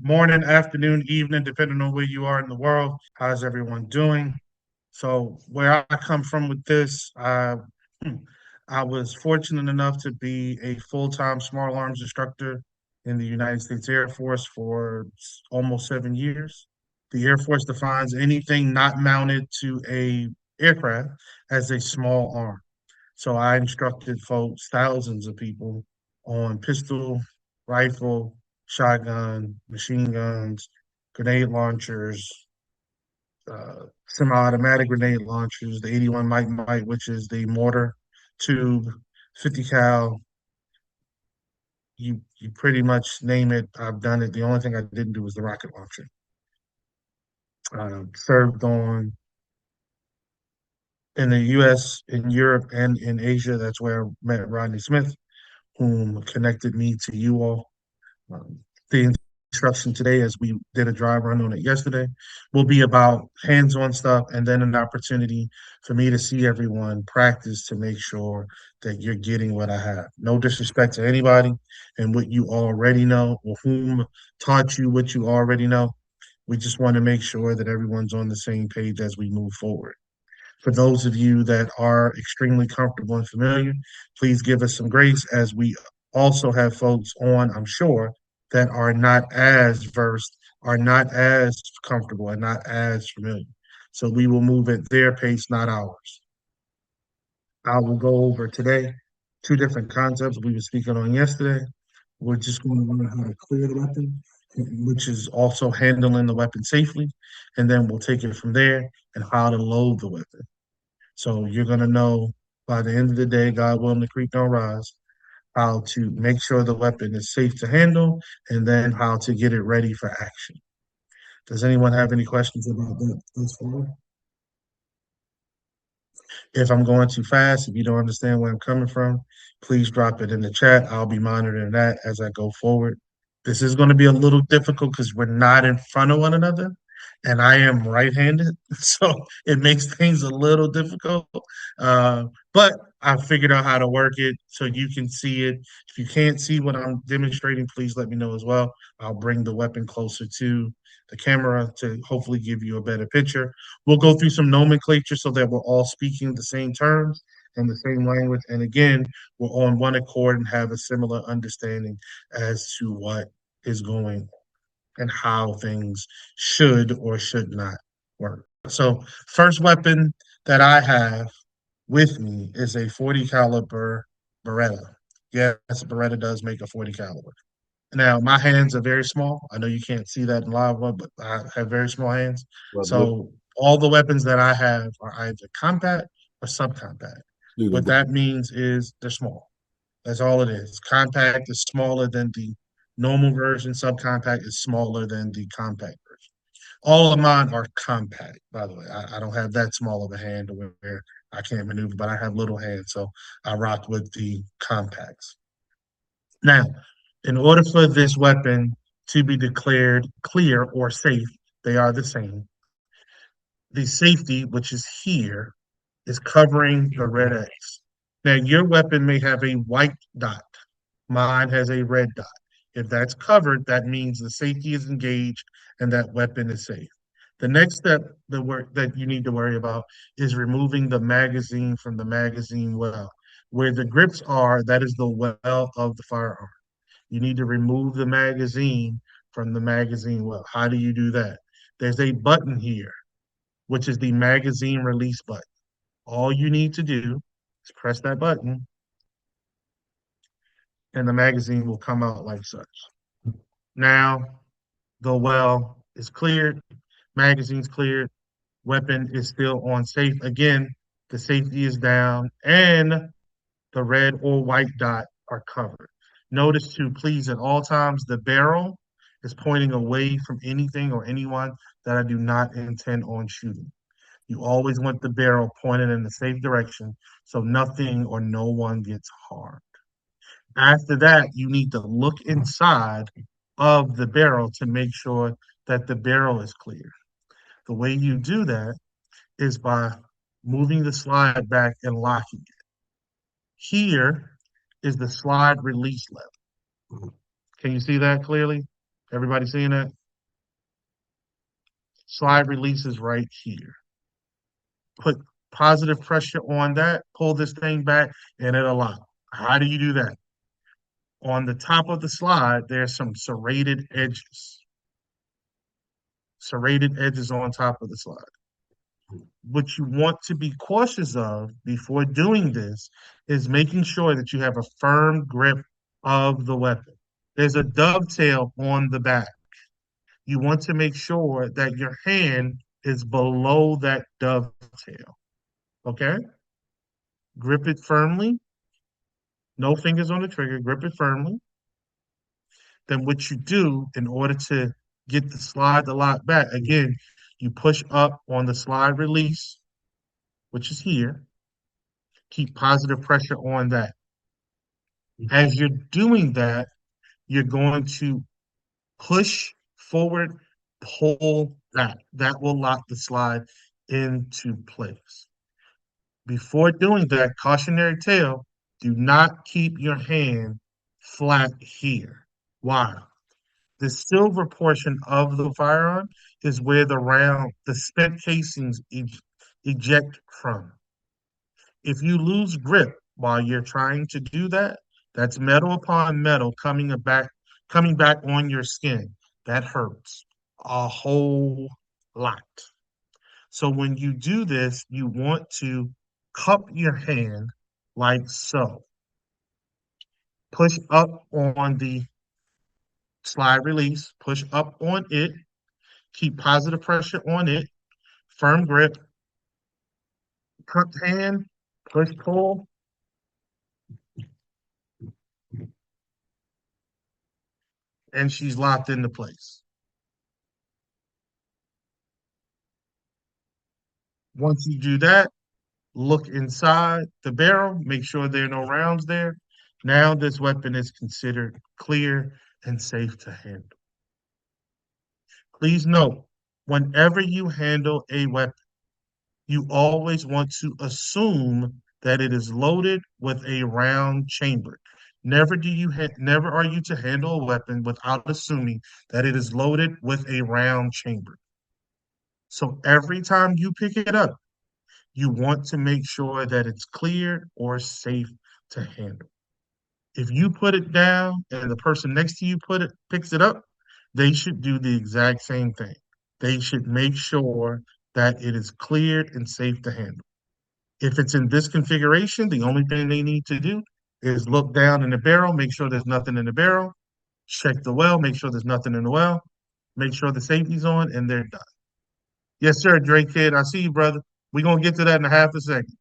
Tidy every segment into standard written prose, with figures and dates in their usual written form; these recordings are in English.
Morning, afternoon, evening, depending on where you are in the world. How's everyone doing? So, where I come from with this, hmm, I was fortunate enough to be a full-time small arms instructor in the United States Air Force for almost 7 years. The Air Force defines anything not mounted to a aircraft as a small arm. So I instructed folks, thousands of people, on pistol, rifle, shotgun, machine guns, grenade launchers, semi-automatic grenade launchers, the 81 Mike Mike, which is the mortar tube, 50 cal. You pretty much name it. I've done it. The only thing I didn't do was the rocket launcher. Served on in the U.S., in Europe, and in Asia. That's where I met Rodney Smith, whom connected me to you all. Um, the instruction today, as we did a dry run on it yesterday, will be about hands-on stuff and then an opportunity for me to see everyone practice to make sure that you're getting what I have. No disrespect to anybody and what you already know or whom taught you what you already know. We just want to make sure that everyone's on the same page as we move forward. For those of you that are extremely comfortable and familiar, please give us some grace as we also have folks on, I'm sure, that are not as versed, are not as comfortable, and not as familiar. So we will move at their pace, not ours. I will go over today two different concepts we were speaking on yesterday. We're just going to learn how to clear the weapon, which is also handling the weapon safely. And then we'll take it from there and how to load the weapon. So you're gonna know by the end of the day, God willing, the creek don't rise, how to make sure the weapon is safe to handle, and then how to get it ready for action. Does anyone have any questions about that thus far? If I'm going too fast, if you don't understand where I'm coming from, please drop it in the chat. I'll be monitoring that as I go forward. This is going to be a little difficult because we're not in front of one another, and I am right-handed, so it makes things a little difficult. Uh, but I figured out how to work it so you can see it. If you can't see what I'm demonstrating, please let me know as well. I'll bring the weapon closer to the camera to hopefully give you a better picture. We'll go through some nomenclature so that we're all speaking the same terms and the same language. And again, we're on one accord and have a similar understanding as to what is going on and how things should or should not work. So, first weapon that I have with me is a 40 caliber Beretta. Yes, Beretta does make a 40 caliber. Now, my hands are very small. I know you can't see that in live one, but I have very small hands. Well, look, So all the weapons that I have are either compact or subcompact. dude, What that means is they're small. That's all it is. Compact is smaller than the normal version. Subcompact is smaller than the compact version. All of mine are compact, by the way. I don't have that small of a hand where I can't maneuver, but I have little hands, so I rock with the compacts. Now, in order for this weapon to be declared clear or safe, they are the same. The safety, which is here, is covering the red X. Now, your weapon may have a white dot. Mine has a red dot. If that's covered, that means the safety is engaged and that weapon is safe. The next step that you need to worry about is removing the magazine from the magazine well. Where the grips are, that is the well of the firearm. You need to remove the magazine from the magazine well. How do you do that? There's a button here, which is the magazine release button. All you need to do is press that button, and the magazine will come out like such. Now, the well is cleared, magazine's cleared, weapon is still on safe. Again, the safety is down, and the red or white dot are covered. Notice too, please, at all times, the barrel is pointing away from anything or anyone that I do not intend on shooting. You always want the barrel pointed in the safe direction so nothing or no one gets harmed. After that, you need to look inside of the barrel to make sure that the barrel is clear. The way you do that is by moving the slide back and locking it. Here is the slide release lever. Can you see that clearly? Everybody seeing that? Slide release is right here. Put positive pressure on that, pull this thing back, and it'll lock. How do you do that? On the top of the slide, there's some serrated edges. Serrated edges on top of the slide. What you want to be cautious of before doing this is making sure that you have a firm grip of the weapon. There's a dovetail on the back. You want to make sure that your hand is below that dovetail. Okay? Grip it firmly. No fingers on the trigger. Grip it firmly. Then what you do in order to get the slide to lock back, again, you push up on the slide release, which is here. Keep positive pressure on that. As you're doing that, you're going to push forward, pull back. That will lock the slide into place. Before doing that, cautionary tale, do not keep your hand flat here. Why? The silver portion of the firearm is where the spent casings eject from. If you lose grip while you're trying to do that, that's metal upon metal coming back on your skin. That hurts a whole lot. So when you do this, you want to cup your hand like so. Push up on the slide release, push up on it, keep positive pressure on it, firm grip, cupped hand, push pull, and she's locked into place. Once you do that, look inside the barrel, make sure there are no rounds there. Now this weapon is considered clear and safe to handle. Please note, whenever you handle a weapon, you always want to assume that it is loaded with a round chamber. Never are you to handle a weapon without assuming that it is loaded with a round chamber. So every time you pick it up, you want to make sure that it's clear or safe to handle. If you put it down and the person next to you picks it up, they should do the exact same thing. They should make sure that it is cleared and safe to handle. If it's in this configuration, the only thing they need to do is look down in the barrel, make sure there's nothing in the barrel, check the well, make sure there's nothing in the well, make sure the safety's on, and they're done. Yes, sir, Drake Kid. I see you, brother. We're gonna get to that in a half a second.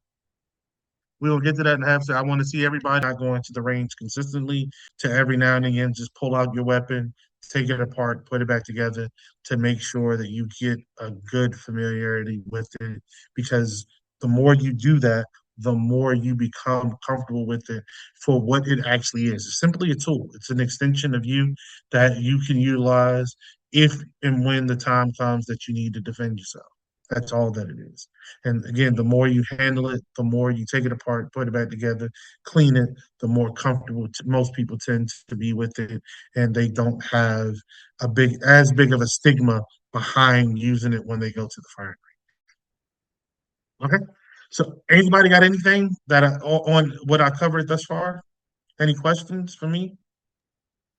We will get to that in half. So I want to see everybody not going to the range consistently to every now and again just pull out your weapon, take it apart, put it back together to make sure that you get a good familiarity with it. Because the more you do that, the more you become comfortable with it for what it actually is. It's simply a tool. It's an extension of you that you can utilize if and when the time comes that you need to defend yourself. That's all that it is. And again, the more you handle it, the more you take it apart, put it back together, clean it, the more comfortable most people tend to be with it, and they don't have as big of a stigma behind using it when they go to the fire. Okay. So, anybody got anything on what I covered thus far? Any questions for me?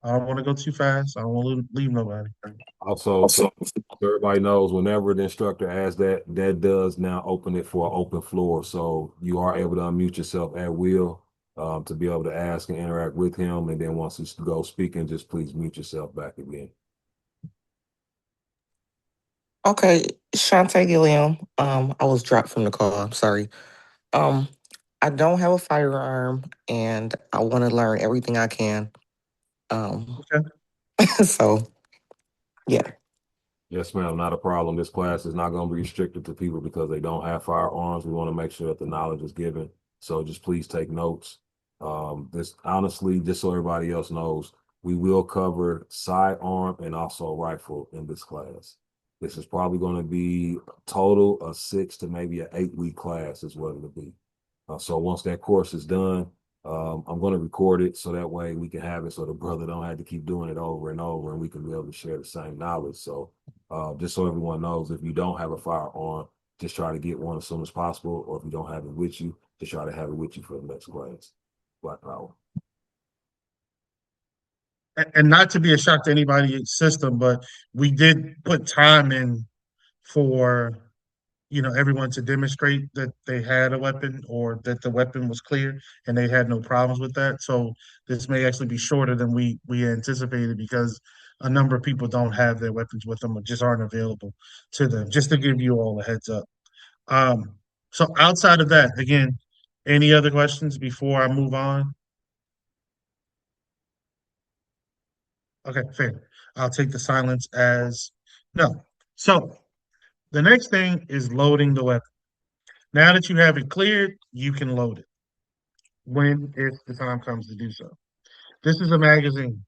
I don't want to go too fast. I don't want to leave nobody. Also, so everybody knows whenever the instructor asks that, that does now open it for an open floor. So you are able to unmute yourself at will to be able to ask and interact with him. And then once you go speaking, just please mute yourself back again. Okay, Shantae Gilliam. I was dropped from the call. I'm sorry. Um, I don't have a firearm, and I want to learn everything I can. Okay. So yeah. Yes, ma'am, not a problem. This class is not going to be restricted to people because they don't have firearms. We want to make sure that the knowledge is given. So just please take notes. This honestly, just so everybody else knows, we will cover sidearm and also rifle in this class. This is probably going to be a total of 6 to maybe an 8-week class is what it'll be. So once that course is done, I'm going to record it so that way we can have it so the brother don't have to keep doing it over and over, and we can be able to share the same knowledge. So just so everyone knows, if you don't have a firearm, just try to get one as soon as possible, or if you don't have it with you, just try to have it with you for the next class. Black Power. And not to be a shock to anybody's system, but we did put time in for everyone to demonstrate that they had a weapon or that the weapon was clear and they had no problems with that. So this may actually be shorter than we anticipated because a number of people don't have their weapons with them or just aren't available to them. Just to give you all a heads up. Um, so outside of that, again, any other questions before I move on? Okay, fair. I'll take the silence as no. So the next thing is loading the weapon. Now that you have it cleared, you can load it when if the time comes to do so. This is a magazine.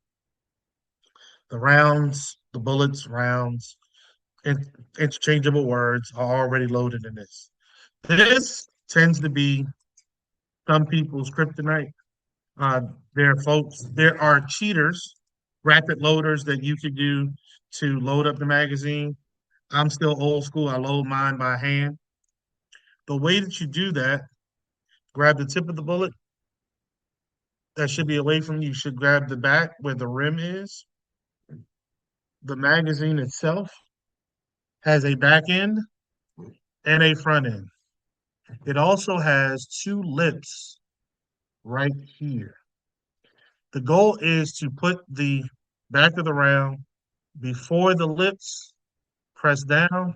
The rounds, the bullets, rounds, in, interchangeable words are already loaded in this. This tends to be some people's kryptonite. Uh, there are cheaters, rapid loaders that you could do to load up the magazine. I'm still old school. I load mine by hand. The way that you do that, grab the tip of the bullet that should be away from you. You should grab the back where the rim is. The magazine itself has a back end and a front end. It also has two lips right here. The goal is to put the back of the round before the lips, press down,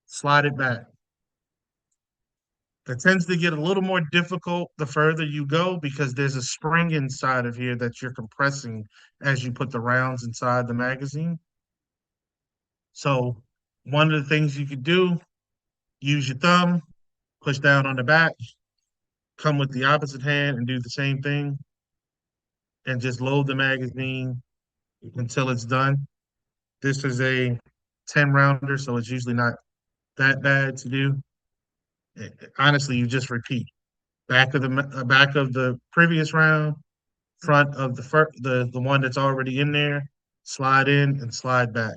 slide it back. It tends to get a little more difficult the further you go because there's a spring inside of here that you're compressing as you put the rounds inside the magazine. So one of the things you could do, use your thumb, push down on the back, come with the opposite hand and do the same thing, and just load the magazine until it's done. This is a 10 rounder, so it's usually not that bad to do. Honestly, you just repeat back of the previous round, front of the one that's already in there, slide in and slide back.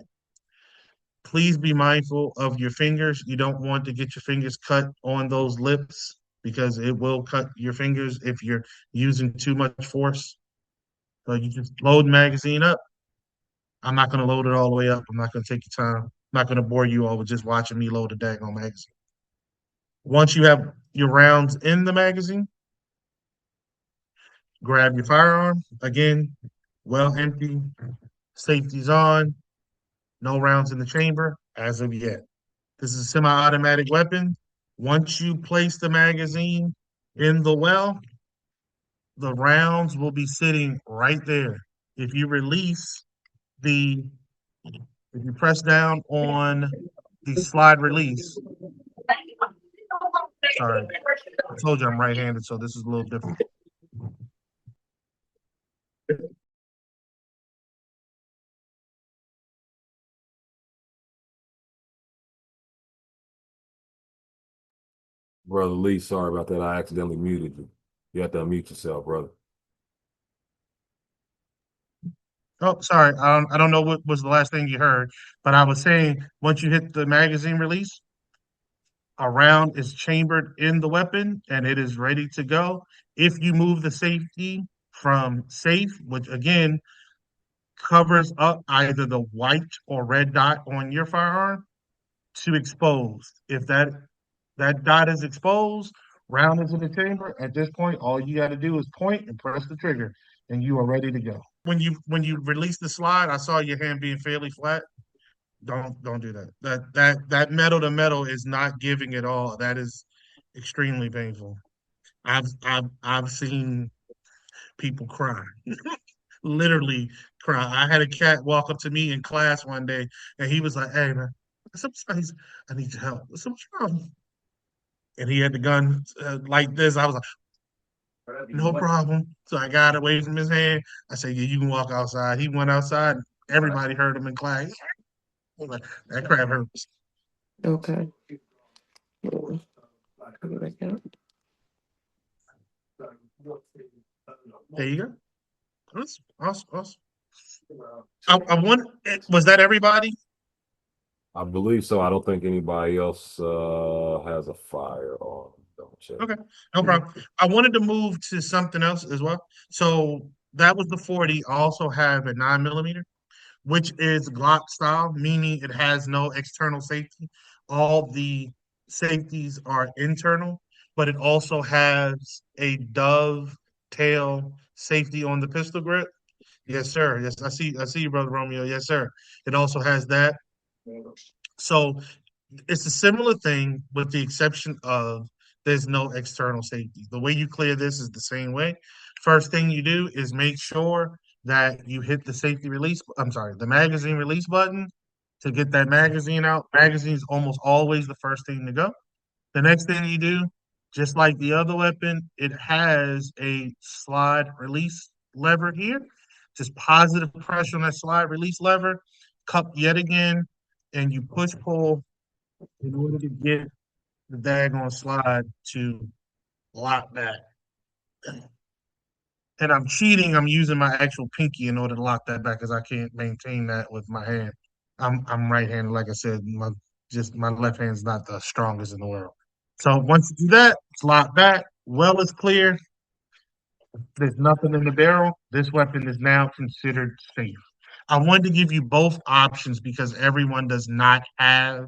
Please be mindful of your fingers. You don't want to get your fingers cut on those lips because it will cut your fingers if you're using too much force. So you just load the magazine up. I'm not going to load it all the way up. I'm not going to take your time. I'm not going to bore you all with just watching me load a daggone magazine. Once you have your rounds in the magazine, grab your firearm. Again, well empty, safety's on, no rounds in the chamber as of yet. This is a semi-automatic weapon. Once you place the magazine in the well, the rounds will be sitting right there. If you release the, if you press down on the slide release, sorry, I told you I'm right-handed, so this is a little different. Brother Lee, sorry about that. I accidentally muted you. You have to unmute yourself, brother. Oh, sorry. I don't know what was the last thing you heard, but I was saying once you hit the magazine release, a round is chambered in the weapon and it is ready to go. If you move the safety from safe, which again covers up either the white or red dot on your firearm, to exposed. If that dot is exposed, round is in the chamber. At this point, all you got to do is point and press the trigger, and you are ready to go. When you release the slide, I saw your hand being fairly flat. Don't do that. That metal to metal is not giving it all. That is extremely painful. I've seen people cry, literally cry. I had a cat walk up to me in class one day, and he was like, "Hey man, I need your help. What's wrong?" And he had the gun like this. I was like, "No problem." So I got it away from his hand. I said, "Yeah, you can walk outside." He went outside. Everybody heard him in class. I was like, that crap hurts. Okay. Put it back out. There you go. Awesome, awesome, awesome. I want. Was that everybody? I believe so. I don't think anybody else has a firearm. Double check. Okay, no problem. I wanted to move to something else as well. So that was the 40. I also have a 9 millimeter, which is Glock style, meaning it has no external safety. All the safeties are internal, but it also has a dovetail safety on the pistol grip. Yes, sir. Yes, I see you, brother Romeo. Yes, sir. It also has that. So it's a similar thing with the exception of there's no external safety. The way you clear this is the same way. First thing you do is make sure that you hit the safety release, I'm sorry, the magazine release button to get that magazine out. Magazine is almost always the first thing to go. The next thing you do, just like the other weapon, it has a slide release lever here. Just positive pressure on that slide release lever, cup yet again, and you push pull in order to get the daggone slide to lock that. And I'm cheating. I'm using my actual pinky in order to lock that back because I can't maintain that with my hand. I'm right-handed, like I said. My left hand's not the strongest in the world. So once you do that, it's locked back. Well is clear. There's nothing in the barrel. This weapon is now considered safe. I wanted to give you both options because everyone does not have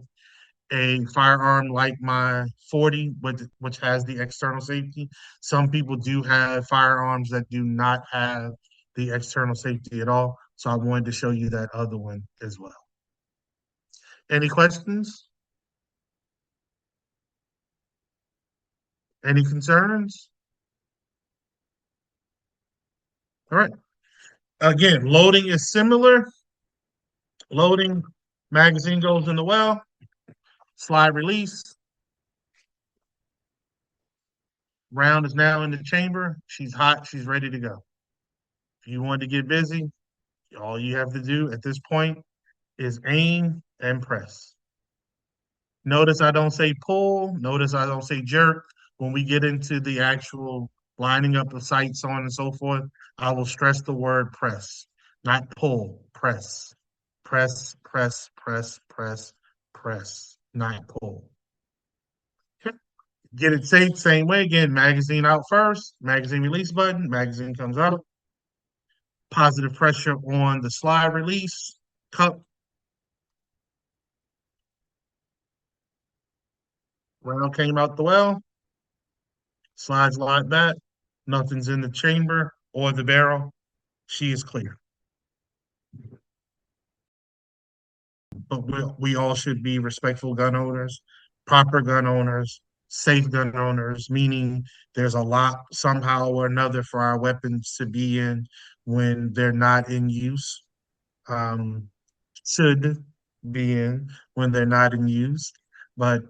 a firearm like my 40, which has the external safety. Some people do have firearms that do not have the external safety at all. So I wanted to show you that other one as well. Any questions? Any concerns? All right. Again, loading is similar. Loading, magazine goes in the well, slide release. Round is now in the chamber. She's hot. She's ready to go. If you want to get busy, all you have to do at this point is aim and press. Notice I don't say pull. Notice I don't say jerk. When we get into the actual lining up of sights, so on and so forth, I will stress the word press, not pull. Press, press, press, press, press, press, not pull. Get it safe, same way. Again, magazine out first, magazine release button, magazine comes out. Positive pressure on the slide release, cup, round came out the well, slides like that. Nothing's in the chamber or the barrel. She is clear. But we all should be respectful gun owners, proper gun owners, safe gun owners, meaning there's a lot somehow or another for our weapons to be in when they're not in use. Should be in when they're not in use, but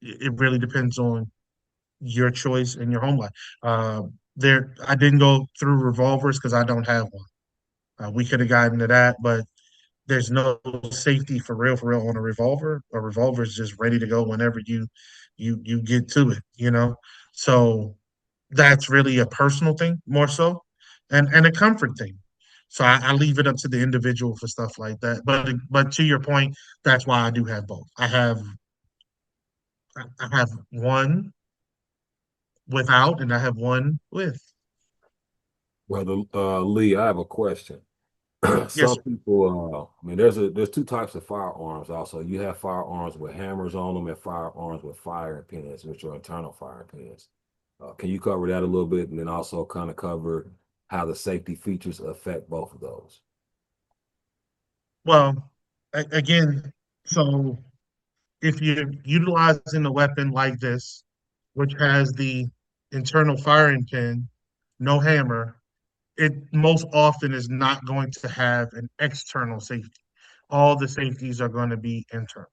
it really depends on your choice and your home life. I didn't go through revolvers because I don't have one. We could have gotten to that, but there's no safety for real on a revolver. A revolver is just ready to go whenever you get to it, you know. So that's really a personal thing more so, and a comfort thing. So I leave it up to the individual for stuff like that. But to your point, that's why I do have both. I have one without, and I have one with. Brother Lee, I have a question. Yes, Some sir. people, I mean, there's two types of firearms. Also, you have firearms with hammers on them, and firearms with fire pins, which are internal fire pins. Can you cover that a little bit, and then also kind of cover how the safety features affect both of those? Well, again, so if you're utilizing a weapon like this, which has the internal firing pin, no hammer, it most often is not going to have an external safety. All the safeties are going to be internal.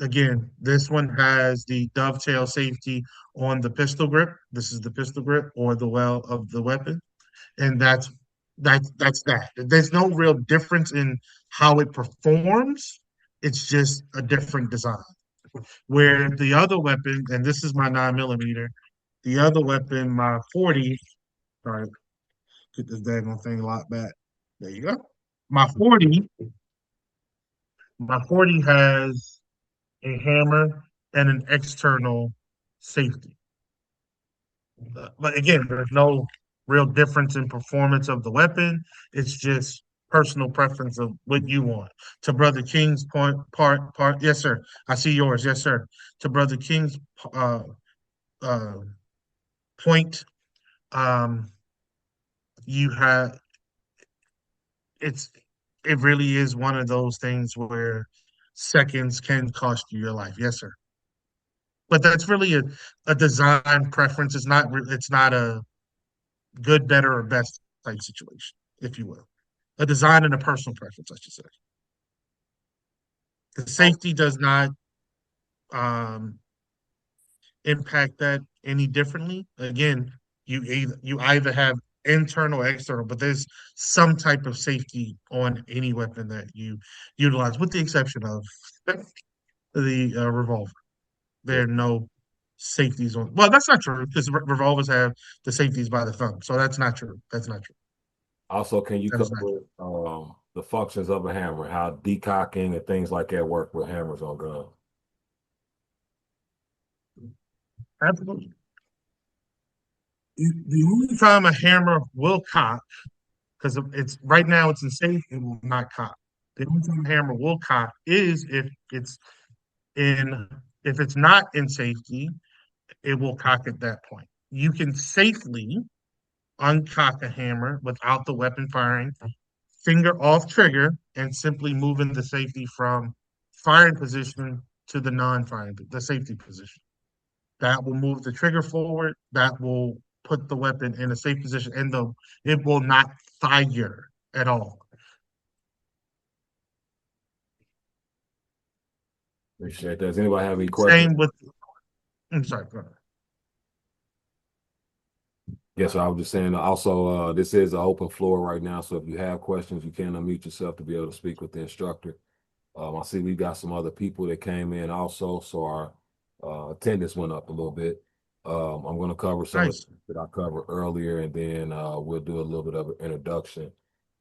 Again, this one has the dovetail safety on the pistol grip. This is the pistol grip or the well of the weapon, and that's that. There's no real difference in how it performs. It's just a different design. Where the other weapon, and this is my 9 millimeter, the other weapon, my 40, sorry, Get this daggone thing locked back. There you go. My 40, my 40 has a hammer and an external safety. But again, there's no real difference in performance of the weapon. It's just personal preference of what you want. To Brother King's part, yes, sir. I see yours, yes, sir. To Brother King's uh, uh, point, um, you have it's it really is one of those things where seconds can cost you your life. Yes, sir. But that's really a design preference. It's not a good, better, or best type situation, if you will. A design and a personal preference, I should say. The safety does not um, impact that any differently. Again, you either have internal or external, but there's some type of safety on any weapon that you utilize, with the exception of the revolver. There Yeah. are no safeties on. Well, that's not true because revolvers have the safeties by the thumb, so that's not true. That's not true. Also, can you That is not cover the functions of a hammer, how decocking and things like that work with hammers on guns? true. Absolutely. The only time a hammer will cock, because it's right now it's in safe, it will not cock. The only time a hammer will cock is in if it's not in safety, it will cock at that point. You can safely uncock a hammer without the weapon firing, finger off trigger, and simply moving the safety from firing position to the non-firing, the safety position. That will move the trigger forward. That will put the weapon in a safe position, and it will not fire at all. Appreciate that. Does anybody have any questions? Same with. I'm sorry. Go ahead. Yes, I was just saying also, this is an open floor right now. So if you have questions, you can unmute yourself to be able to speak with the instructor. I see we got some other people that came in also, so our attendance went up a little bit. I'm going to cover some of Nice. that I covered earlier, and then we'll do a little bit of an introduction.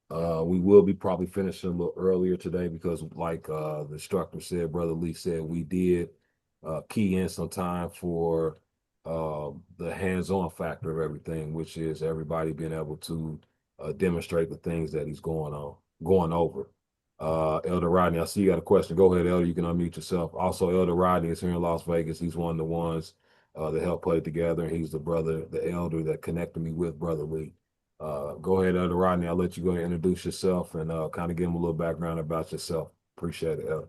We will be probably finishing a little earlier today because, like the instructor said, Brother Lee said, we did key in some time for the hands-on factor of everything, which is everybody being able to demonstrate the things that he's going over. Elder Rodney, I see you got a question. Go ahead, Elder. You can unmute yourself. Also, Elder Rodney is here in Las Vegas. He's one of the ones that helped put it together. He's the elder that connected me with Brother Lee. Go ahead, Elder Rodney. I'll let you go ahead and introduce yourself and kind of give him a little background about yourself. Appreciate it, Elder.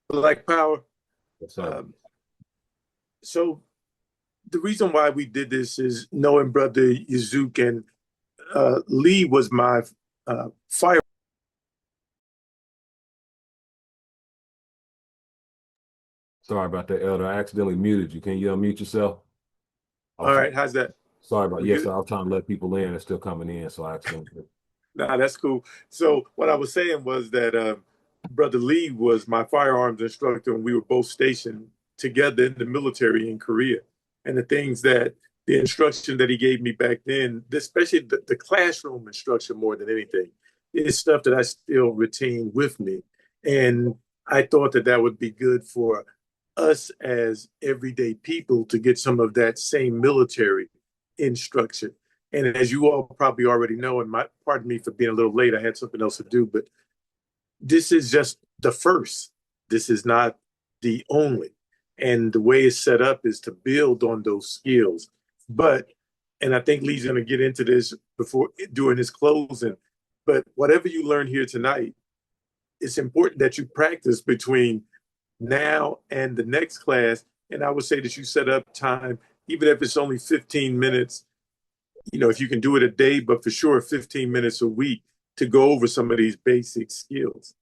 Black Power. Yes, sir. So the reason why we did this is knowing Brother Yazuk and Lee was my fire. Sorry about that, Elder. I accidentally muted you. Can you unmute yourself? All right, how's that? Sorry about We yes, good? sir. I was trying to let people in. They're still coming in, so I accidentally. Nah, that's cool. So what I was saying was that Brother Lee was my firearms instructor, and we were both stationed together in the military in Korea. And the things that the instruction that he gave me back then, especially the classroom instruction more than anything, is stuff that I still retain with me. And I thought that that would be good for us as everyday people to get some of that same military instruction. And as you all probably already know, and pardon me for being a little late, I had something else to do, but this is just the first. This is not the only. And the way it's set up is to build on those skills. But, and I think Lee's going to get into this during his closing, but whatever you learn here tonight, it's important that you practice between now and the next class. And I would say that you set up time, even if it's only 15 minutes, if you can do it a day, but for sure 15 minutes a week to go over some of these basic skills.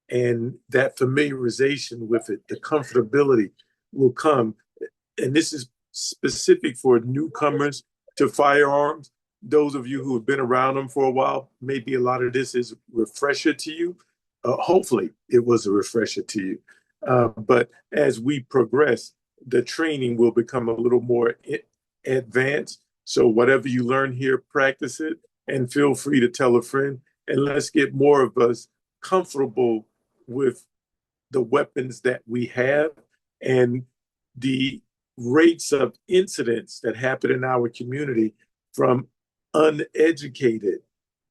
And that familiarization with it, the comfortability will come. And this is specific for newcomers to firearms. Those of you who have been around them for a while, maybe a lot of this is refresher to you. Hopefully it was a refresher to you. But as we progress, the training will become a little more advanced. So whatever you learn here, practice it. and feel free to tell a friend. And let's get more of us comfortable with the weapons that we have and the rates of incidents that happen in our community from uneducated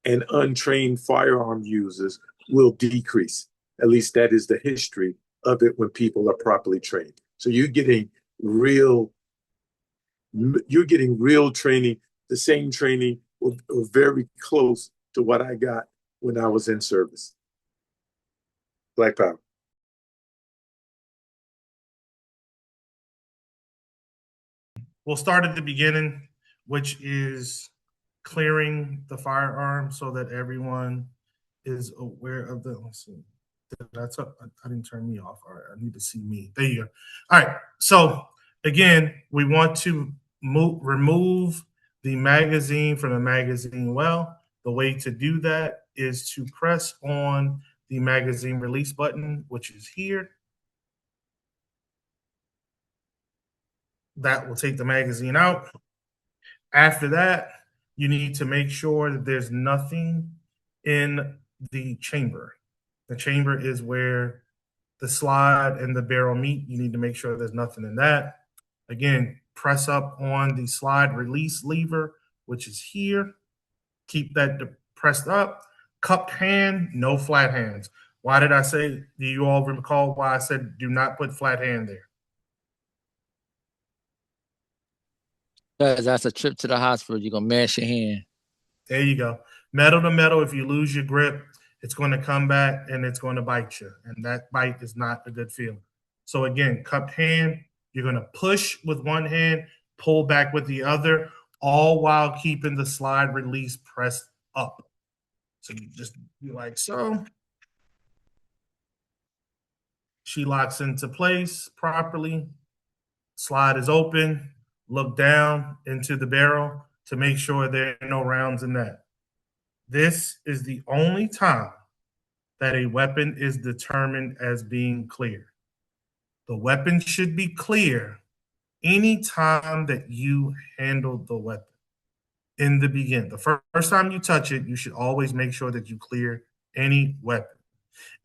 and untrained firearm users will decrease. At least that is the history of it when people are properly trained. So real you're getting real training, the same training or very close to what I got when I was in service. Black Power. We'll start at the beginning, which is clearing the firearm so that everyone is aware of the. Let's see. That's up. I didn't turn me off. All right, I need to see me. There you go. All right. So again, we want to remove the magazine from the magazine well. The way to do that is to press on the magazine release button, which is here. That will take the magazine out. After that, you need to make sure that there's nothing in the chamber. The chamber is where the slide and the barrel meet. You need to make sure there's nothing in that. Again, press up on the slide release lever, which is here. Keep that pressed up. Cupped hand, no flat hands. Why did I say, do you all recall why I said do not put flat hand there? Because that's a trip to the hospital. You're going to mash your hand. There you go. Metal to metal, if you lose your grip, it's going to come back and it's going to bite you. And that bite is not a good feeling. So again, cupped hand, you're going to push with one hand, pull back with the other, all while keeping the slide release pressed up. So you just be like so. She locks into place properly. Slide is open. Look down into the barrel to make sure there are no rounds in that. This is the only time that a weapon is determined as being clear. The weapon should be clear any time that you handle the weapon. In the beginning, the first time you touch it, you should always make sure that you clear any weapon.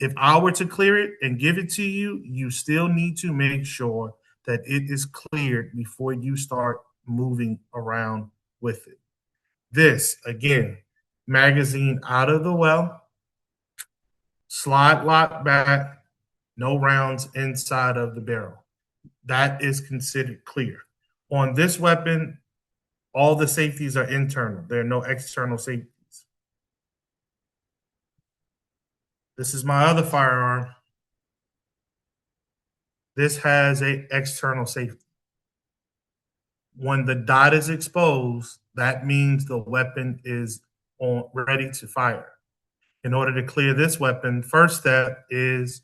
If I were to clear it and give it to you, you still need to make sure that it is cleared before you start moving around with it. This, again, magazine out of the well, slide lock back, no rounds inside of the barrel. That is considered clear. On this weapon, all the safeties are internal. There are no external safeties. This is my other firearm. This has an external safety. When the dot is exposed, that means the weapon is ready to fire. In order to clear this weapon, first step is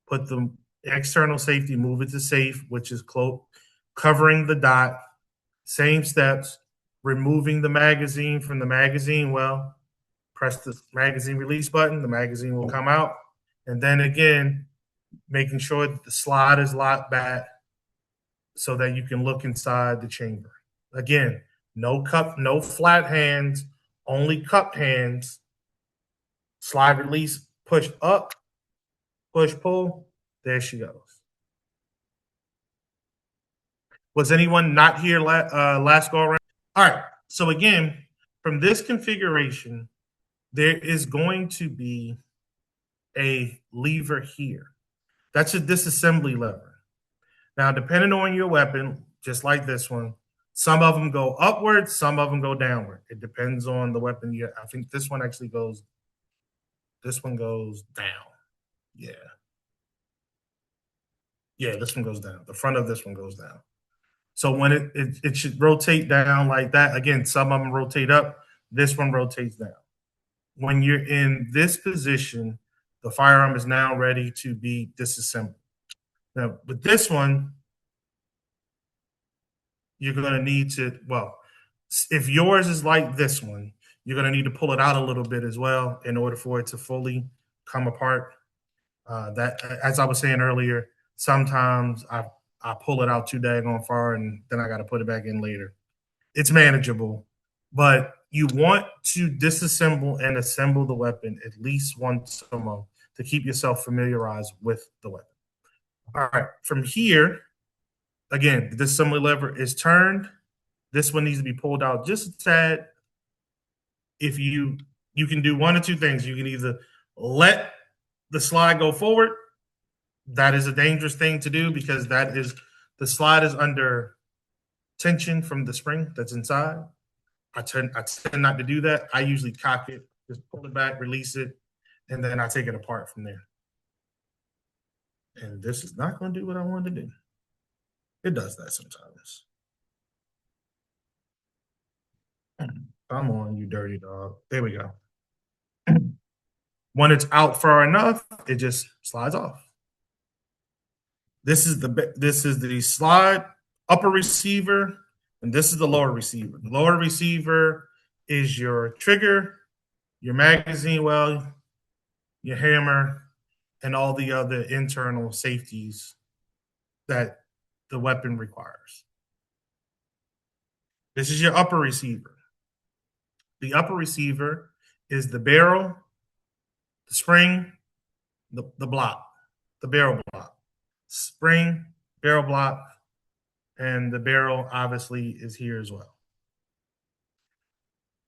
put the external safety, move it to safe, which is covering the dot. Same steps, removing the magazine from the magazine well, press the magazine release button, the magazine will come out. And then again, making sure that the slide is locked back so that you can look inside the chamber. Again, no flat hands, only cupped hands. Slide release, push up, push pull. There she goes. Was anyone not here last go around? All right. So again, from this configuration, there is going to be a lever here. That's a disassembly lever. Now, depending on your weapon, just like this one, some of them go upward, some of them go downward. It depends on the weapon. I think this one actually goes, this one goes down. Yeah. Yeah, this one goes down. The front of this one goes down. So when it should rotate down like that. Again, some of them rotate up. This one rotates down. When you're in this position, the firearm is now ready to be disassembled. Now, with this one, you're going to need to, well, if yours is like this one, you're going to need to pull it out a little bit as well in order for it to fully come apart. That, as I was saying earlier, sometimes I pull it out too daggone far and then I got to put it back in later. It's manageable, but You want to disassemble and assemble the weapon at least once a month to keep yourself familiarized with the weapon. All right, from here, again, the disassembly lever is turned. This one needs to be pulled out just a tad. If you can do one or two things. You can either let the slide go forward. That is a dangerous thing to do because that is the slide is under tension from the spring that's inside. I tend not to do that. I usually cock it, just pull it back, release it, and then I take it apart from there. And this is not going to do what I wanted to do. It does that sometimes. Come on, you dirty dog. There we go. When it's out far enough, it just slides off. This is the slide upper receiver, and this is the lower receiver. The lower receiver is your trigger, your magazine well, your hammer, and all the other internal safeties that the weapon requires. This is your upper receiver. The upper receiver is the barrel, the spring, the block, the barrel block. Spring, barrel block, and the barrel obviously is here as well.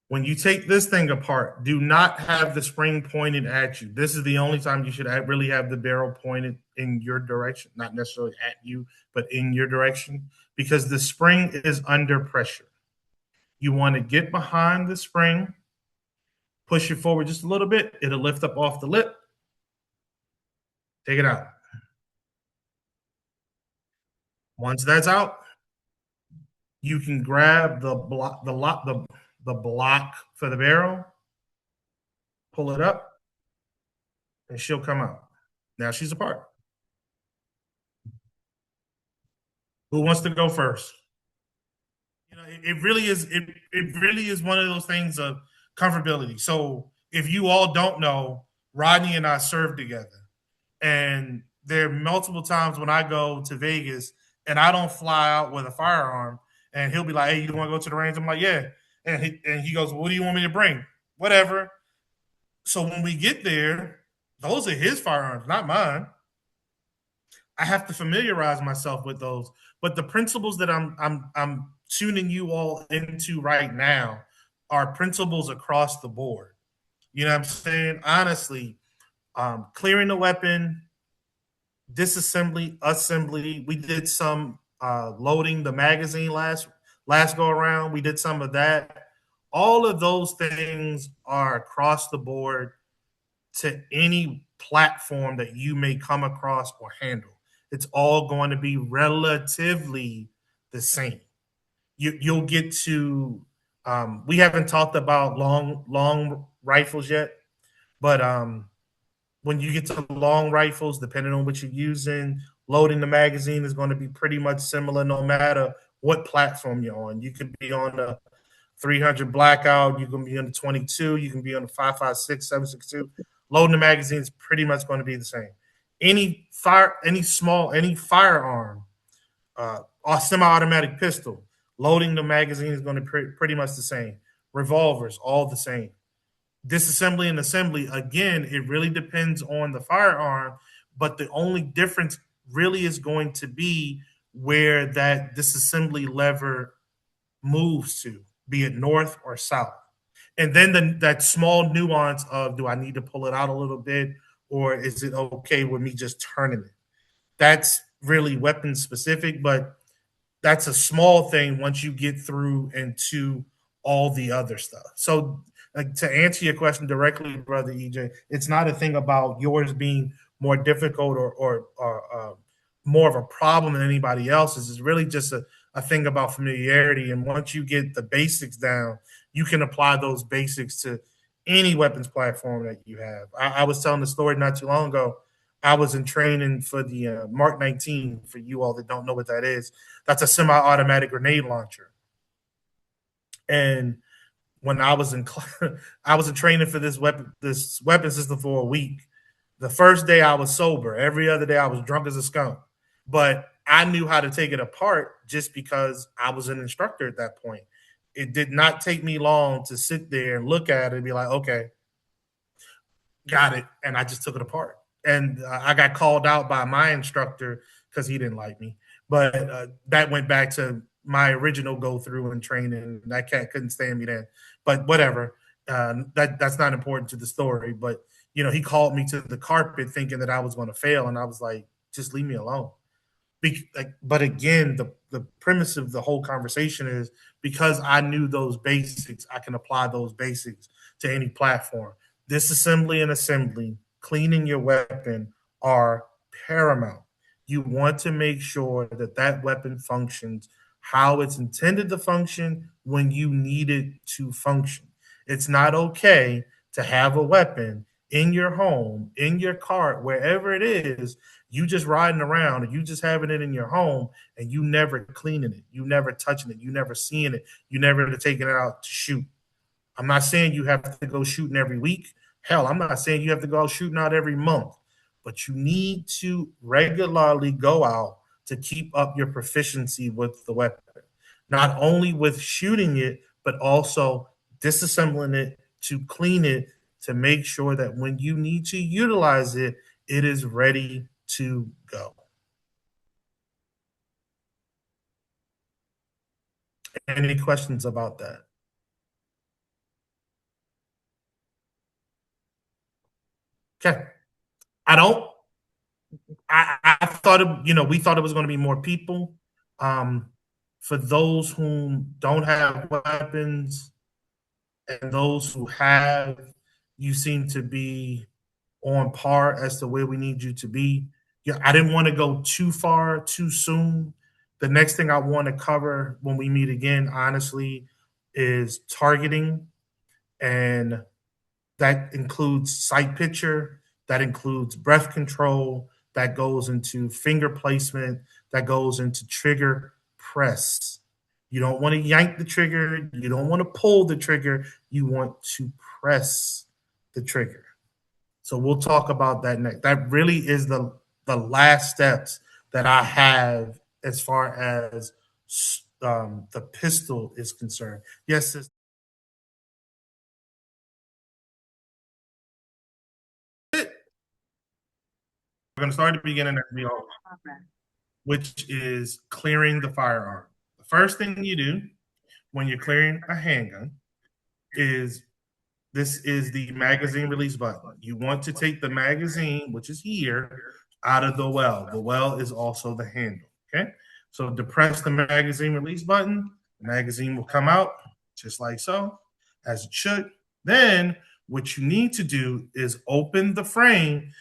When you take this thing apart, do not have the spring pointed at you. This is the only time you should really have the barrel pointed in your direction, not necessarily at you, but in your direction, because the spring is under pressure. You want to get behind the spring, push it forward just a little bit. It'll lift up off the lip. Take it out. Once that's out, you can grab the block for the barrel, pull it up, and she'll come out. Now she's apart. Who wants to go first? You know, it really is. It really is one of those things of comfortability. So if you all don't know, Rodney and I served together, and there are multiple times when I go to Vegas and I don't fly out with a firearm, and he'll be like, "Hey, you want to go to the range?" I'm like, "Yeah," and he goes, "What do you want me to bring?" Whatever. So when we get there, those are his firearms, not mine. I have to familiarize myself with those. But the principles that I'm tuning you all into right now are principles across the board. You know what I'm saying? Honestly, clearing the weapon, disassembly, assembly. We did some loading the magazine last go around. We did some of that. All of those things are across the board to any platform that you may come across or handle. It's all going to be relatively the same. You'll get to. We haven't talked about long rifles yet, but when you get to long rifles, depending on what you're using, loading the magazine is going to be pretty much similar no matter what platform you're on. You could be on a 300 blackout, you can be on the 22, you can be on the 5.56, 7.62. Loading the magazine is pretty much going to be the same. Any firearm, or semi-automatic pistol, loading the magazine is going to be pretty much the same. Revolvers, all the same. Disassembly and assembly, again, it really depends on the firearm, but the only difference really is going to be where that disassembly lever moves to, be it north or south. And then that small nuance of, do I need to pull it out a little bit, or is it okay with me just turning it? That's really weapon specific, but that's a small thing once you get through into all the other stuff. So to answer your question directly, brother EJ, it's not a thing about yours being more difficult or more of a problem than anybody else's. It's really just a thing about familiarity. And once you get the basics down, you can apply those basics to any weapons platform that you have. I was telling the story not too long ago. I was in training for the Mark 19. For you all that don't know what that is, that's a semi-automatic grenade launcher. And when I was in training for this weapon system for a week. The first day I was sober. Every other day I was drunk as a skunk. But I knew how to take it apart just because I was an instructor at that point. it did not take me long to sit there and look at it and be like, okay, got it. And I just took it apart. And I got called out by my instructor because he didn't like me. But that went back to my original go through and training. That cat couldn't stand me then. But whatever. That's not important to the story. But he called me to the carpet thinking that I was going to fail, and I was like, just leave me alone. But again, the premise of the whole conversation is because I knew those basics, I can apply those basics to any platform. Disassembly and assembly, cleaning your weapon are paramount. You want to make sure that that weapon functions how it's intended to function when you need it to function. It's not okay to have a weapon in your home, in your car, wherever it is, you just riding around and you just having it in your home and you never cleaning it, you never touching it, you never seeing it, you never taking it out to shoot. I'm not saying you have to go shooting every week. Hell, I'm not saying you have to go out shooting out every month, but you need to regularly go out to keep up your proficiency with the weapon, not only with shooting it, but also disassembling it to clean it to make sure that when you need to utilize it, it is ready to go. Any questions about that? Okay. I don't. I thought we thought it was going to be more people. Um, for those who don't have weapons and those who have, you seem to be on par as to where we need you to be. Yeah, I didn't want to go too far too soon. The next thing I want to cover when we meet again, honestly, is targeting, and that includes sight picture, that includes breath control, that goes into finger placement, that goes into trigger press. You don't want to yank the trigger, you don't want to pull the trigger, you want to press the trigger. So we'll talk about that next. That really is the last steps that I have as far as the pistol is concerned. Yes, we're going to start at the beginning, which is clearing the firearm. The first thing you do when you're clearing a handgun is this is the magazine release button. You want to take the magazine, which is here, out of the well. The well is also the handle. Okay. So depress the magazine release button. The magazine will come out just like so, as it should. Then what you need to do is open the frame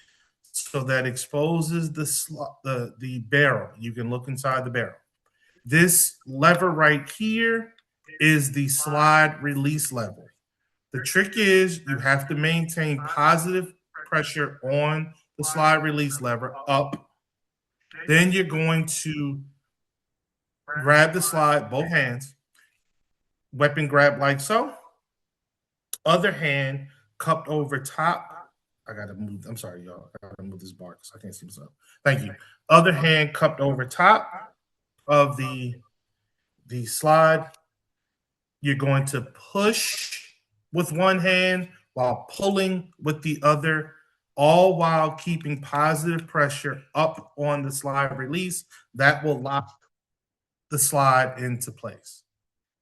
so that exposes the barrel. You can look inside the barrel. This lever right here is the slide release lever. The trick is you have to maintain positive pressure on the slide release lever up. Then you're going to grab the slide, both hands, weapon grab like so. Other hand cupped over top. I gotta move. I'm sorry, y'all. I gotta move this bar because I can't see myself. Thank you. Other hand cupped over top of the slide. You're going to push with one hand while pulling with the other, all while keeping positive pressure up on the slide release. That will lock the slide into place.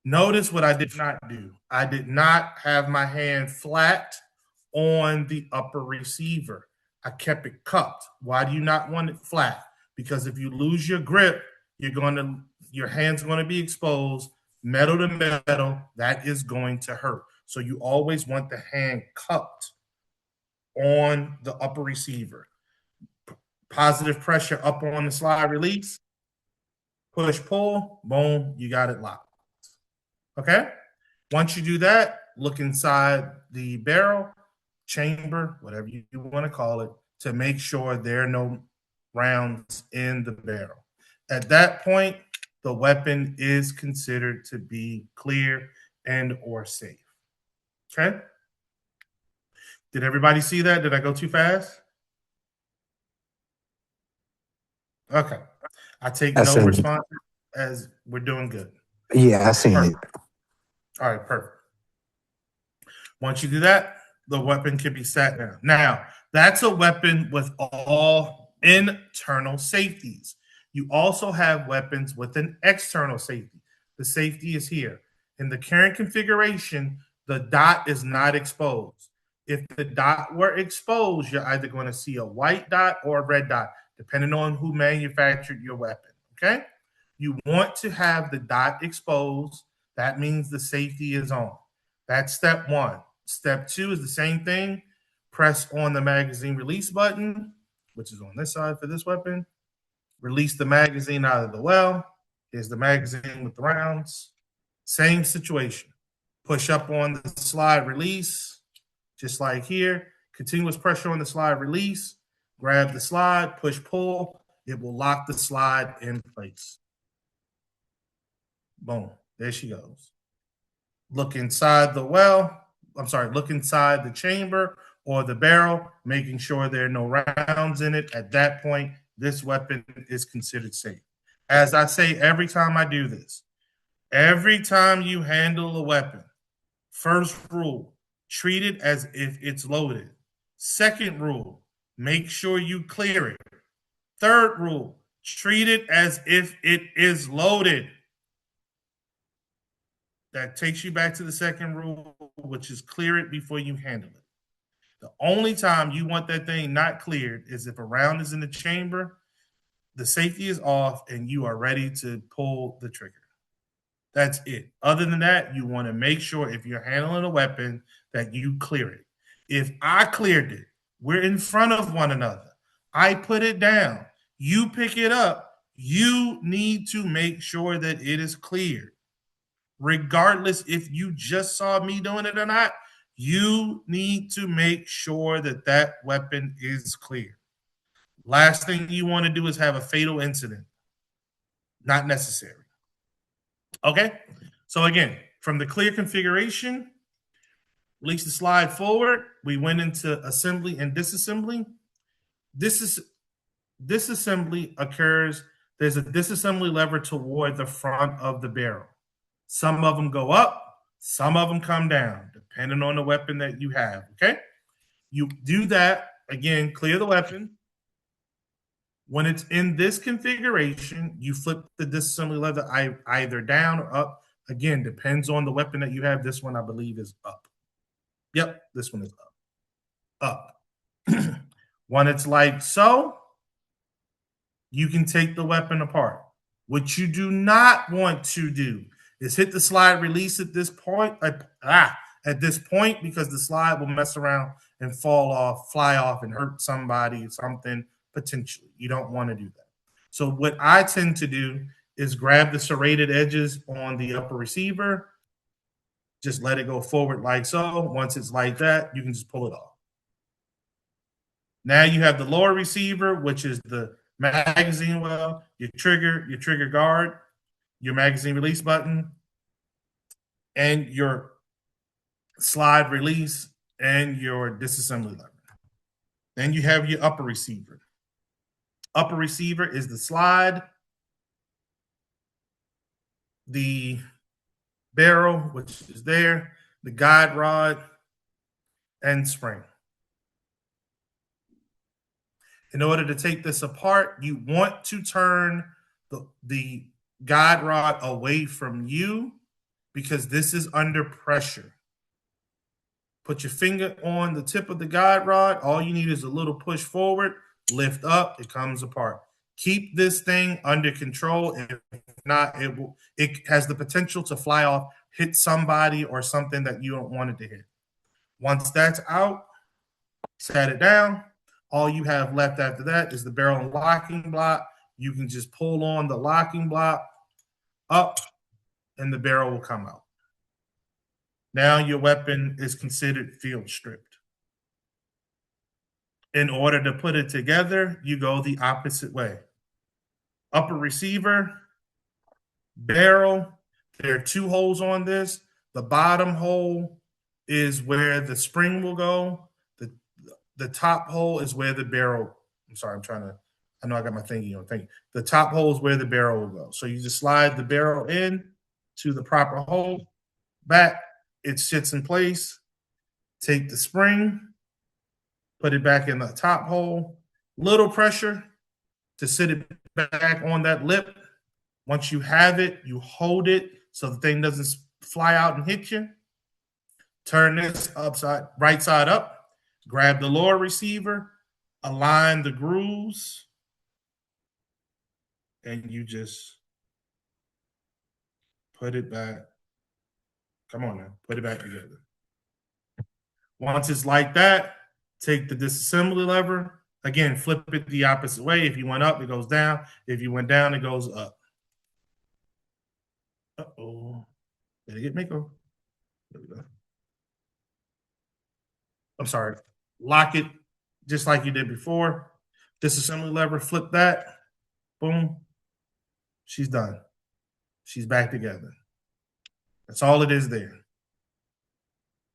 Notice what I did not do. I did not have my hand flat on the upper receiver. I kept it cupped. Why do you not want it flat? Because if you lose your grip, your hand's going to be exposed, metal to metal. That is going to hurt. So you always want the hand cupped on the upper receiver. Positive pressure up on the slide release. Push, pull, boom, you got it locked. Okay? Once you do that, look inside the barrel, chamber, whatever you want to call it, to make sure there are no rounds in the barrel. At that point, the weapon is considered to be clear and or safe. Okay? Did everybody see that? Did I go too fast? Okay. I take I no seen it. response as we're doing good. Yeah, I seen it. All right, perfect. Once you do that, the weapon can be sat down. Now, that's a weapon with all internal safeties. You also have weapons with an external safety. The safety is here. In the current configuration, the dot is not exposed. If the dot were exposed, you're either going to see a white dot or a red dot, depending on who manufactured your weapon. Okay? You want to have the dot exposed. That means the safety is on. That's step one. Step two is the same thing. Press on the magazine release button, which is on this side for this weapon. Release the magazine out of the well. Here's the magazine with the rounds. Same situation. Push up on the slide release, just like here. Continuous pressure on the slide release. Grab the slide, push pull. It will lock the slide in place. Boom. There she goes. Look inside the well. Look inside the chamber or the barrel, making sure there are no rounds in it. At that point, this weapon is considered safe. As I say every time I do this, every time you handle a weapon, first rule, treat it as if it's loaded. Second rule, make sure you clear it. Third rule, treat it as if it is loaded. That takes you back to the second rule, which is clear it before you handle it. The only time you want that thing not cleared is if a round is in the chamber, the safety is off, and you are ready to pull the trigger. That's it. Other than that, you want to make sure if you're handling a weapon that you clear it. If I cleared it, we're in front of one another. I put it down. You pick it up. You need to make sure that it is cleared. Regardless if you just saw me doing it or not, you need to make sure that that weapon is clear. Last thing you want to do is have a fatal incident. Not necessary. Okay? So again, from the clear configuration, release the slide forward. We went into assembly and disassembly. Disassembly occurs. There's a disassembly lever toward the front of the barrel. Some of them go up, some of them come down, depending on the weapon that you have. Okay? You do that. Again, clear the weapon. When it's in this configuration, you flip the disassembly lever either down or up. Again, depends on the weapon that you have. This one, I believe, is up. Yep, this one is up. When it's like so, you can take the weapon apart. What you do not want to do is hit the slide release at this point. At this point, because the slide will mess around and fall off, fly off, and hurt somebody, something potentially. You don't want to do that. So what I tend to do is grab the serrated edges on the upper receiver, just let it go forward like so. Once it's like that, you can just pull it off. Now you have the lower receiver, which is the magazine well, your trigger guard, your magazine release button, and your slide release and your disassembly lever. Then you have your upper receiver. Upper receiver is the slide, the barrel, which is there, the guide rod, and spring. In order to take this apart, you want to turn the guide rod away from you because this is under pressure. Put your finger on the tip of the guide rod. All you need is a little push forward, lift up, it comes apart. Keep this thing under control. If not, it has the potential to fly off, hit somebody or something that you don't want it to hit. Once that's out, set it down. All you have left after that is the barrel locking block. You can just pull on the locking block up and the barrel will come out. Now your weapon is considered field stripped. In order to put it together, you go the opposite way. Upper receiver, barrel. There are two holes on this. The bottom hole is where the spring will go. The top hole is where the barrel. I know I got my thingy on. The top hole is where the barrel will go. So you just slide the barrel in to the proper hole. back, it sits in place. Take the spring, put it back in the top hole, little pressure to sit it back on that lip. Once you have it, you hold it so the thing doesn't fly out and hit you. Turn this right side up, grab the lower receiver, align the grooves, and you just put it back. Come on now, put it back together. Once it's like that, take the disassembly lever. Again, flip it the opposite way. If you went up, it goes down. If you went down, it goes up. Uh-oh. Did it get Mako? There we go. I'm sorry. Lock it just like you did before. Disassembly lever, flip that. Boom. She's done. She's back together. That's all it is there.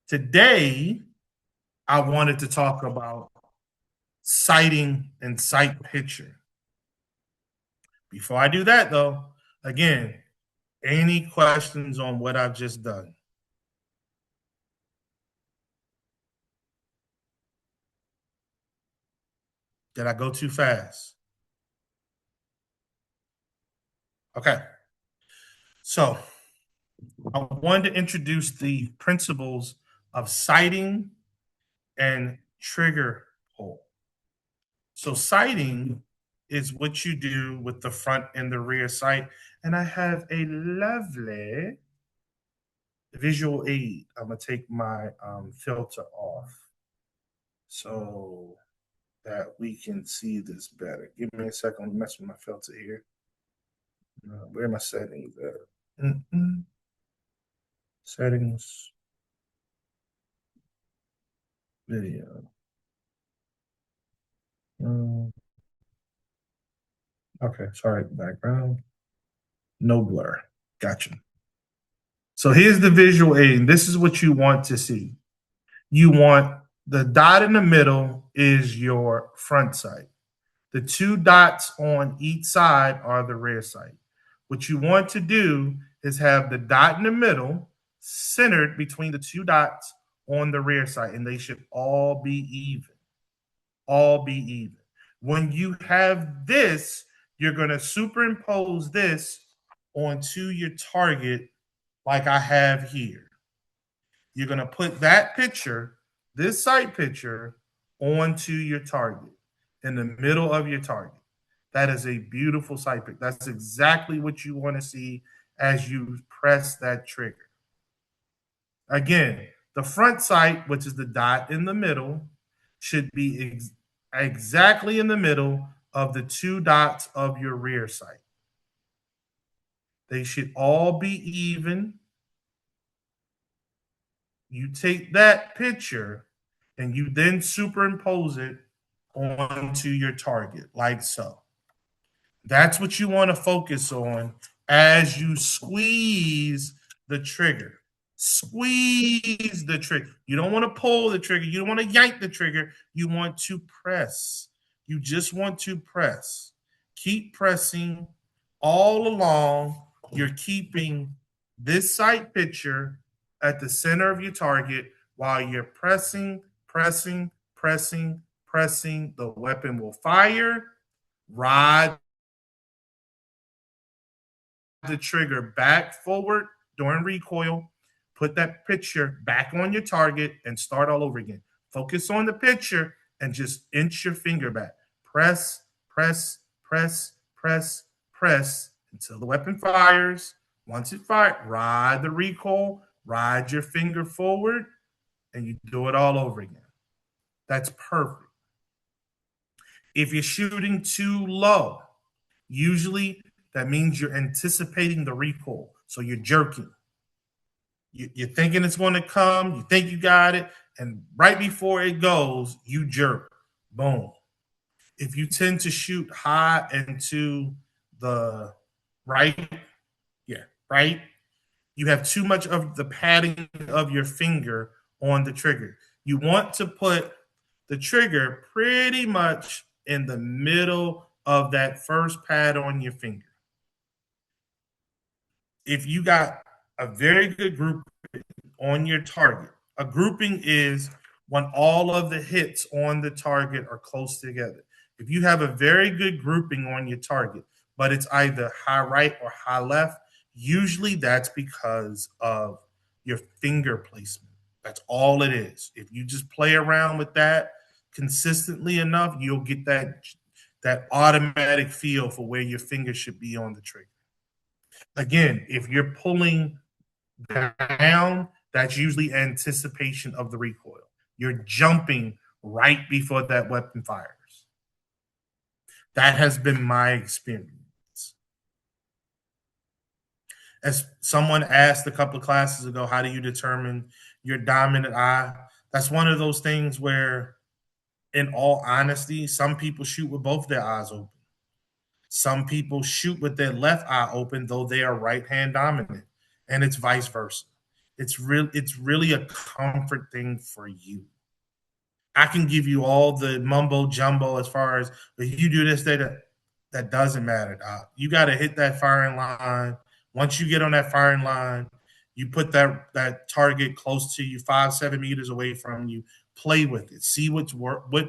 Today, I wanted to talk about sighting and sight picture. Before I do that, though, again, any questions on what I've just done? Did I go too fast? Okay. So I wanted to introduce the principles of sighting and trigger pull. So sighting is what you do with the front and the rear sight. And I have a lovely visual aid. I'm going to take my filter off so that we can see this better. Give me a second. I'm messing with my filter here. Where are my settings at? Settings. Video. Okay, sorry, background. No blur. Gotcha. So here's the visual aid. This is what you want to see. You want the dot in the middle is your front sight. The two dots on each side are the rear sight. What you want to do is have the dot in the middle centered between the two dots on the rear sight, and they should all be even. All be even. When you have this, you're going to superimpose this onto your target like I have here. You're going to put that picture, this sight picture, onto your target, in the middle of your target. That is a beautiful sight pick. That's exactly what you want to see as you press that trigger. Again, the front sight, which is the dot in the middle, should be exactly in the middle of the two dots of your rear sight. They should all be even. You take that picture and you then superimpose it onto your target, like so. That's what you want to focus on as you squeeze the trigger. Squeeze the trigger. You don't want to pull the trigger. You don't want to yank the trigger. You want to press. You just want to press. Keep pressing all along. You're keeping this sight picture at the center of your target while you're pressing, pressing, pressing, pressing. The weapon will fire. Ride the trigger back forward during recoil. Put that picture back on your target and start all over again. Focus on the picture and just inch your finger back. Press, press, press, press, press until the weapon fires. Once it fires, ride the recoil, ride your finger forward, and you do it all over again. That's perfect. If you're shooting too low, usually that means you're anticipating the recoil. So you're jerking. You're thinking it's going to come. You think you got it. And right before it goes, you jerk. Boom. If you tend to shoot high and to the right, right, you have too much of the padding of your finger on the trigger. You want to put the trigger pretty much in the middle of that first pad on your finger. If you got a very good group on your target. A grouping is when all of the hits on the target are close together. If you have a very good grouping on your target, but it's either high right or high left, usually that's because of your finger placement. That's all it is. If you just play around with that consistently enough, you'll get that automatic feel for where your finger should be on the trigger. Again, if you're pulling down, that's usually anticipation of the recoil. You're jumping right before that weapon fires. That has been my experience. As someone asked a couple of classes ago, how do you determine your dominant eye? That's one of those things where, in all honesty, some people shoot with both their eyes open. Some people shoot with their left eye open, though they are right hand dominant, and it's vice versa. It's really a comfort thing for you. I can give you all the mumbo jumbo as far as if you do this, that doesn't matter. You got to hit that firing line. Once you get on that firing line, you put that target close to you, 5-7 meters away from you. Play with it. See what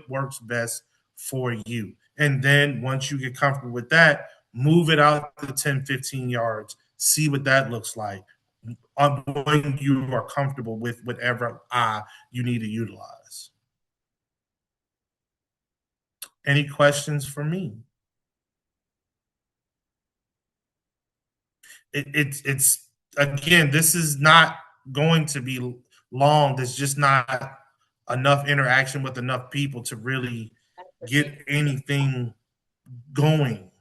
works best for you. And then once you get comfortable with that, move it out to 10-15 yards. See what that looks like when you are comfortable with whatever eye you need to utilize. Any questions for me? It's again, this is not going to be long. There's just not enough interaction with enough people to really get anything going,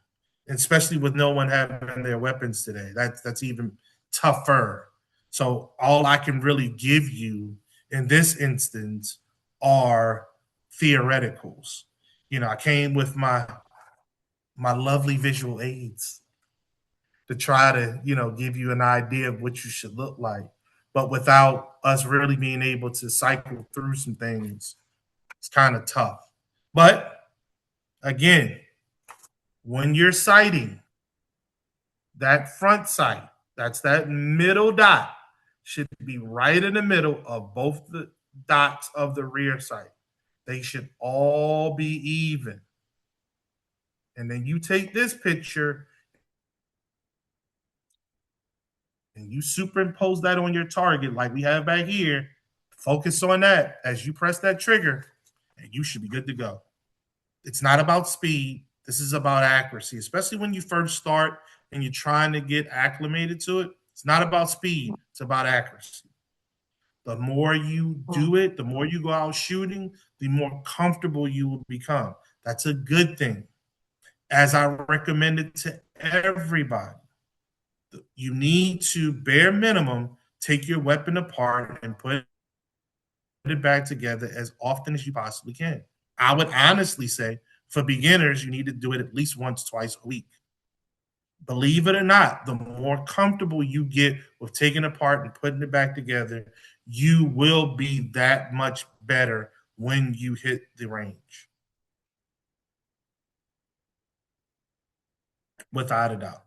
especially with no one having their weapons today. That's even tougher. So all I can really give you in this instance are theoreticals. I came with my lovely visual aids to try to, give you an idea of what you should look like. But without us really being able to cycle through some things, it's kind of tough. But again, when you're sighting, that front sight, that's that middle dot, should be right in the middle of both the dots of the rear sight. They should all be even. And then you take this picture and you superimpose that on your target like we have back here. Focus on that as you press that trigger, and you should be good to go. It's not about speed. This is about accuracy, especially when you first start and you're trying to get acclimated to it. It's not about speed. It's about accuracy. The more you do it, the more you go out shooting, the more comfortable you will become. That's a good thing. As I recommended to everybody, you need to, bare minimum, take your weapon apart and put it back together as often as you possibly can. I would honestly say for beginners, you need to do it at least once, twice a week. Believe it or not, the more comfortable you get with taking it apart and putting it back together, you will be that much better when you hit the range. Without a doubt.